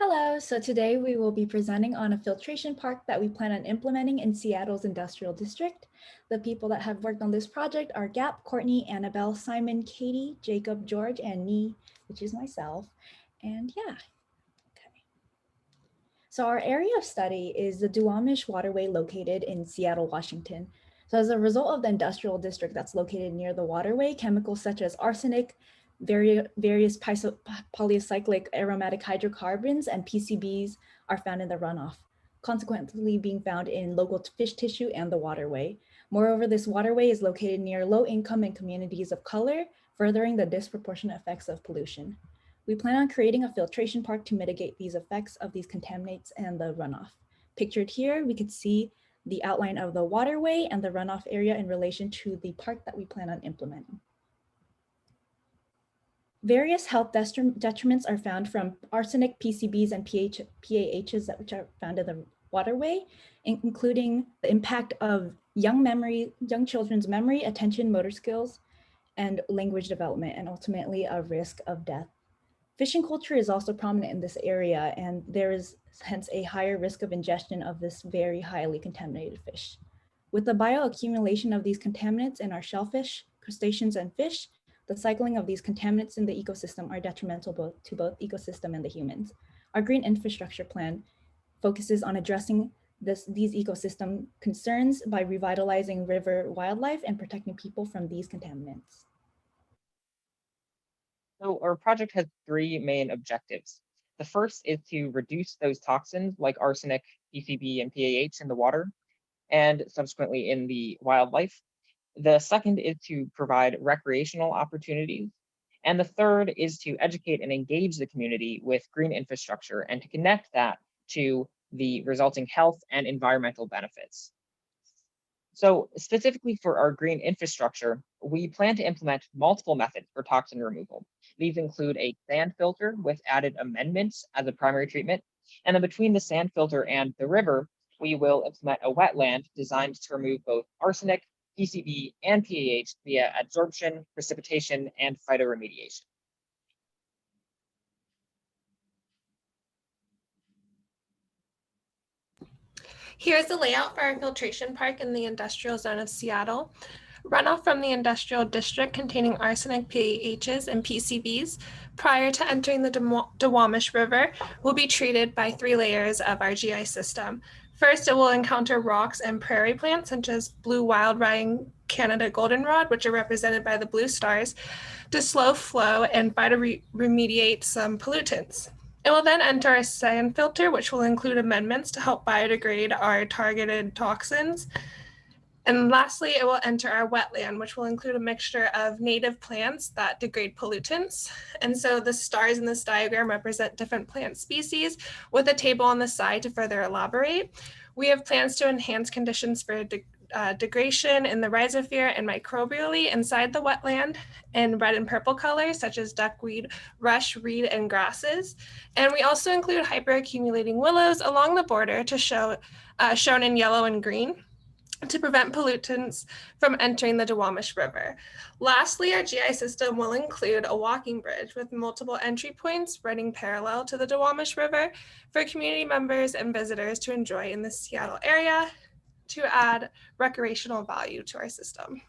Hello, so today we will be presenting on a filtration park that we plan on implementing in Seattle's industrial district. The people that have worked on this project are Gap, Courtney, Annabelle, Simon, Katie, Jacob, George, and me, which is myself. And yeah, okay. So our area of study is the Duwamish Waterway located in Seattle, Washington. So as a result of the industrial district that's located near the waterway, chemicals such as arsenic, various polycyclic aromatic hydrocarbons and PCBs are found in the runoff, consequently being found in local fish tissue and the waterway. Moreover, this waterway is located near low income and communities of color, furthering the disproportionate effects of pollution. We plan on creating a filtration park to mitigate these effects of these contaminants and the runoff. Pictured here, we could see the outline of the waterway and the runoff area in relation to the park that we plan on implementing. Various health detriments are found from arsenic, PCBs, and PAHs which are found in the waterway, including the impact of young children's memory, attention, motor skills, and language development, and ultimately a risk of death. Fishing culture is also prominent in this area, and there is hence a higher risk of ingestion of this very highly contaminated fish. With the bioaccumulation of these contaminants in our shellfish, crustaceans, and fish, the cycling of these contaminants in the ecosystem are detrimental to both ecosystem and the humans. Our green infrastructure plan focuses on addressing these ecosystem concerns by revitalizing river wildlife and protecting people from these contaminants. So our project has three main objectives. The first is to reduce those toxins like arsenic, PCB, and PAH in the water, and subsequently in the wildlife. The second is to provide recreational opportunities. And the third is to educate and engage the community with green infrastructure and to connect that to the resulting health and environmental benefits. So specifically for our green infrastructure, we plan to implement multiple methods for toxin removal. These include a sand filter with added amendments as a primary treatment. And then between the sand filter and the river, we will implement a wetland designed to remove both arsenic, PCB, and PAH via adsorption, precipitation, and phytoremediation. Here's the layout for our filtration park in the industrial zone of Seattle. Runoff from the industrial district containing arsenic, PAHs, and PCBs prior to entering the Duwamish River will be treated by 3 layers of our GI system. First, it will encounter rocks and prairie plants such as blue wild rind Canada goldenrod, which are represented by the blue stars, to slow flow and phytoremediate some pollutants. It will then enter a sand filter, which will include amendments to help biodegrade our targeted toxins. And lastly, it will enter our wetland, which will include a mixture of native plants that degrade pollutants. And so the stars in this diagram represent different plant species with a table on the side to further elaborate. We have plans to enhance conditions for degradation in the rhizosphere and microbially inside the wetland in red and purple colors, such as duckweed, rush, reed, and grasses. And we also include hyperaccumulating willows along the border to shown in yellow and green, to prevent pollutants from entering the Duwamish River. Lastly, our GI system will include a walking bridge with multiple entry points running parallel to the Duwamish River for community members and visitors to enjoy in the Seattle area to add recreational value to our system.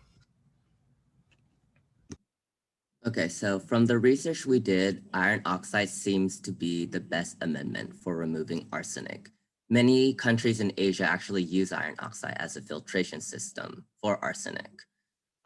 Okay, so from the research we did, iron oxide seems to be the best amendment for removing arsenic. Many countries in Asia actually use iron oxide as a filtration system for arsenic.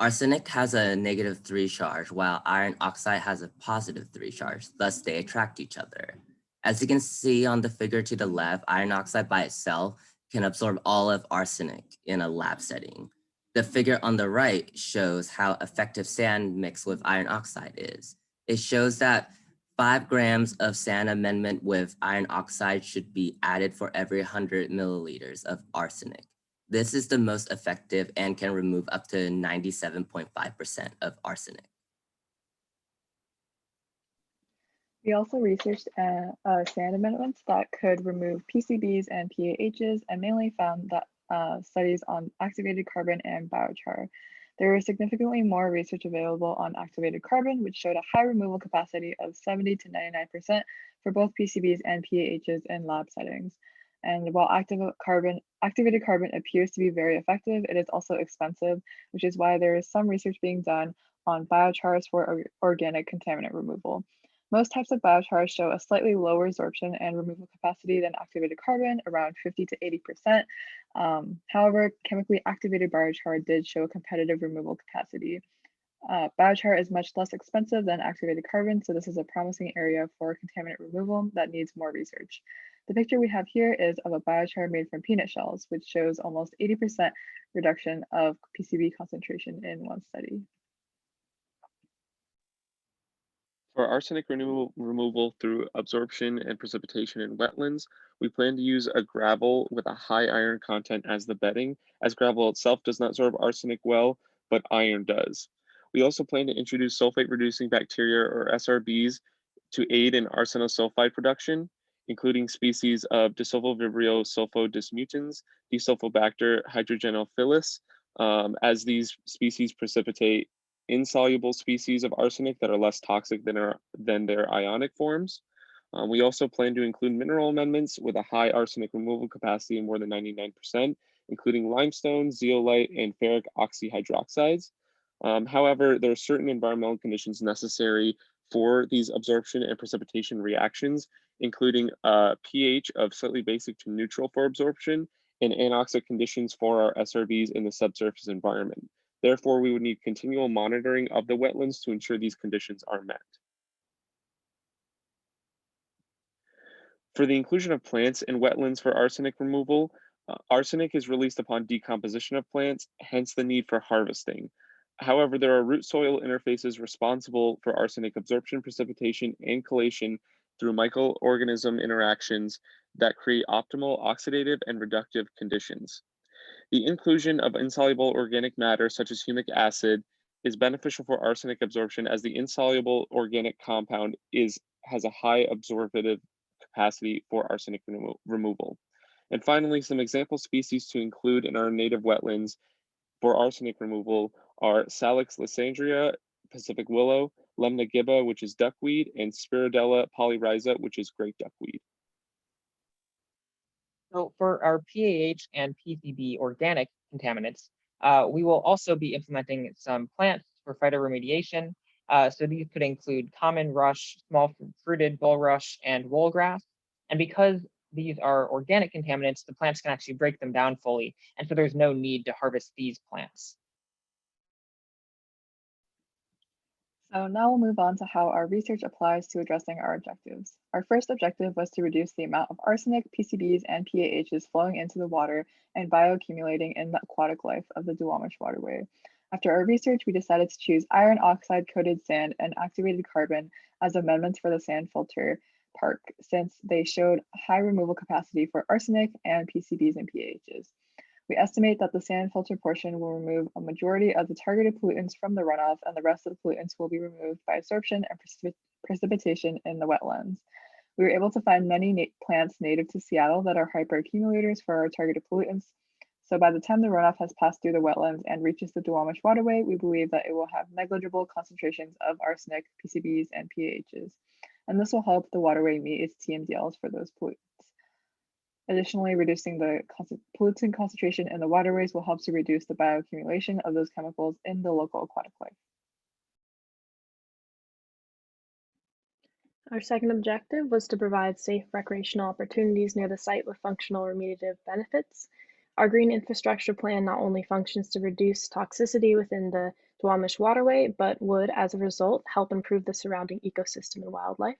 Arsenic has a -3 charge, while iron oxide has a +3 charge, thus they attract each other. As you can see on the figure to the left, iron oxide by itself can absorb all of arsenic in a lab setting. The figure on the right shows how effective sand mixed with iron oxide is. It shows that 5 grams of sand amendment with iron oxide should be added for every 100 milliliters of arsenic. This is the most effective and can remove up to 97.5% of arsenic. We also researched sand amendments that could remove PCBs and PAHs, and mainly found that studies on activated carbon and biochar. There is significantly more research available on activated carbon, which showed a high removal capacity of 70 to 99% for both PCBs and PAHs in lab settings. And while activated carbon appears to be very effective, it is also expensive, which is why there is some research being done on biochars for organic contaminant removal. Most types of biochars show a slightly lower absorption and removal capacity than activated carbon, around 50 to 80%. However, chemically activated biochar did show a competitive removal capacity. Biochar is much less expensive than activated carbon, so this is a promising area for contaminant removal that needs more research. The picture we have here is of a biochar made from peanut shells, which shows almost 80% reduction of PCB concentration in one study. For arsenic removal through absorption and precipitation in wetlands, we plan to use a gravel with a high iron content as the bedding, as gravel itself does not absorb arsenic well, but iron does. We also plan to introduce sulfate-reducing bacteria, or SRBs, to aid in arsenosulfide production, including species of disulfovibrio sulfodismutans, Desulfobacter hydrogenophilus, as these species precipitate insoluble species of arsenic that are less toxic than their ionic forms. We also plan to include mineral amendments with a high arsenic removal capacity of more than 99%, including limestone, zeolite, and ferric oxyhydroxides. However, there are certain environmental conditions necessary for these absorption and precipitation reactions, including a pH of slightly basic to neutral for absorption and anoxic conditions for our SRBs in the subsurface environment. Therefore, we would need continual monitoring of the wetlands to ensure these conditions are met. For the inclusion of plants in wetlands for arsenic removal, arsenic is released upon decomposition of plants, hence the need for harvesting. However, there are root soil interfaces responsible for arsenic absorption, precipitation, and chelation through microorganism interactions that create optimal oxidative and reductive conditions. The inclusion of insoluble organic matter such as humic acid is beneficial for arsenic absorption, as the insoluble organic compound has a high absorptive capacity for arsenic removal. And finally, some example species to include in our native wetlands for arsenic removal are Salix lysandria, Pacific willow, Lemna gibba, which is duckweed, and Spirodella polyrhiza, which is great duckweed. So for our PAH and PCB organic contaminants, we will also be implementing some plants for phytoremediation. So these could include common rush, small fruited bulrush, and woolgrass. And because these are organic contaminants, the plants can actually break them down fully. And so there's no need to harvest these plants. So now we'll move on to how our research applies to addressing our objectives. Our first objective was to reduce the amount of arsenic, PCBs, and PAHs flowing into the water and bioaccumulating in the aquatic life of the Duwamish waterway. After our research, we decided to choose iron oxide-coated sand and activated carbon as amendments for the sand filter park, since they showed high removal capacity for arsenic and PCBs and PAHs. We estimate that the sand filter portion will remove a majority of the targeted pollutants from the runoff, and the rest of the pollutants will be removed by absorption and precipitation in the wetlands. We were able to find many plants native to Seattle that are hyperaccumulators for our targeted pollutants. So by the time the runoff has passed through the wetlands and reaches the Duwamish waterway, we believe that it will have negligible concentrations of arsenic, PCBs, and PAHs. And this will help the waterway meet its TMDLs for those pollutants. Additionally, reducing the pollutant concentration in the waterways will help to reduce the bioaccumulation of those chemicals in the local aquatic life. Our second objective was to provide safe recreational opportunities near the site with functional remediative benefits. Our green infrastructure plan not only functions to reduce toxicity within the Duwamish waterway, but would, as a result, help improve the surrounding ecosystem and wildlife.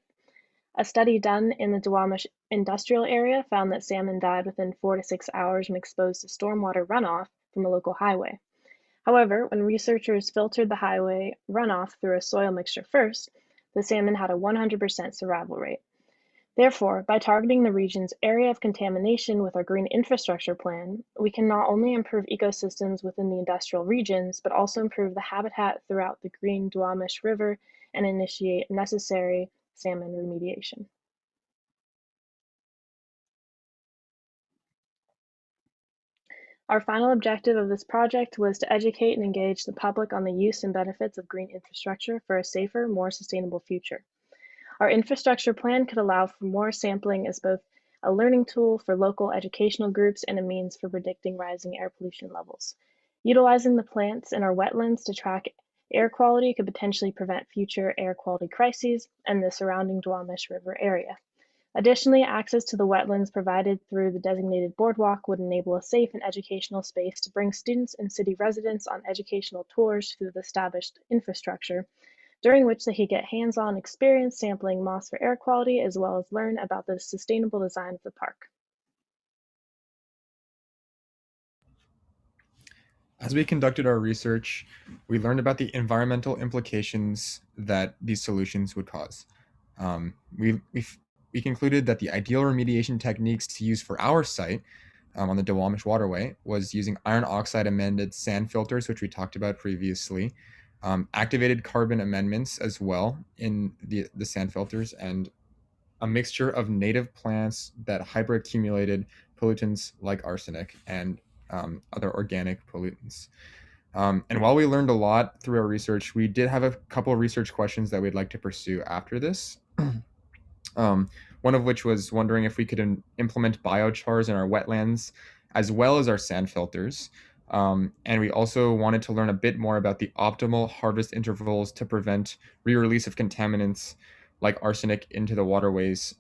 A study done in the Duwamish industrial area found that salmon died within 4 to 6 hours when exposed to stormwater runoff from a local highway. However, when researchers filtered the highway runoff through a soil mixture first, the salmon had a 100% survival rate. Therefore, by targeting the region's area of contamination with our green infrastructure plan, we can not only improve ecosystems within the industrial regions, but also improve the habitat throughout the green Duwamish River and initiate necessary salmon remediation. Our final objective of this project was to educate and engage the public on the use and benefits of green infrastructure for a safer, more sustainable future. Our infrastructure plan could allow for more sampling as both a learning tool for local educational groups and a means for predicting rising air pollution levels. Utilizing the plants in our wetlands to track air quality could potentially prevent future air quality crises in the surrounding Duwamish River area. Additionally, access to the wetlands provided through the designated boardwalk would enable a safe and educational space to bring students and city residents on educational tours through the established infrastructure, during which they could get hands-on experience sampling moss for air quality, as well as learn about the sustainable design of the park. As we conducted our research, we learned about the environmental implications that these solutions would cause. We concluded that the ideal remediation techniques to use for our site on the Duwamish Waterway was using iron oxide amended sand filters, which we talked about previously, activated carbon amendments as well in the sand filters, and a mixture of native plants that hyperaccumulated pollutants like arsenic and other organic pollutants. And while we learned a lot through our research, we did have a couple of research questions that we'd like to pursue after this. One of which was wondering if we could implement biochars in our wetlands as well as our sand filters. And we also wanted to learn a bit more about the optimal harvest intervals to prevent re-release of contaminants like arsenic into the waterways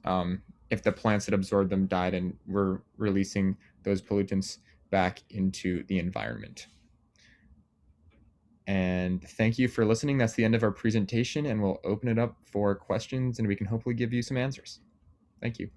if the plants that absorbed them died and were releasing those pollutants back into the environment. And thank you for listening. That's the end of our presentation, and we'll open it up for questions and we can hopefully give you some answers. Thank you.